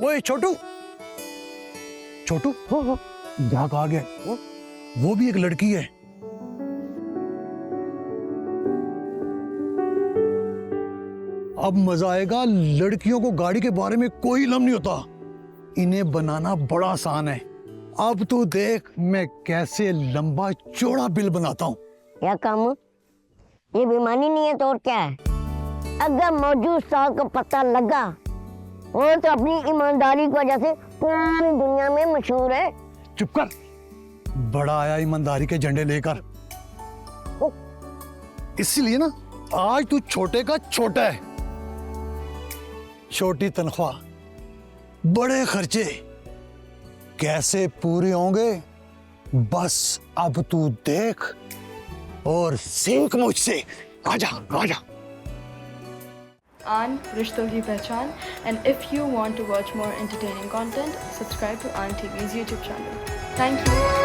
ओए छोटू, छोटू यहाँ कहा गया? वो भी एक लड़की है। अब मजा आएगा। लड़कियों को गाड़ी के बारे में कोई इल्म नहीं होता, इन्हें बनाना बड़ा आसान है। अब तू देख मैं कैसे लंबा चौड़ा बिल बनाता हूँ। क्या काम? ये बेईमानी नहीं है तो और क्या है? अगर मौजूद साहब का पता लगा वो तो अपनी ईमानदारी की वजह से पूरी दुनिया में मशहूर है। चुप कर, बड़ा आया ईमानदारी के झंडे लेकर। इसलिए ना आज तू छोटे का छोटा है। छोटी तनख्वाह, बड़े खर्चे कैसे पूरे होंगे बस अब तू देख और सीख मुझसे। आजा आजा। आन रिश्तों की पहचान, and if you want to watch more entertaining content, subscribe to Aan TV's YouTube channel. Thank you.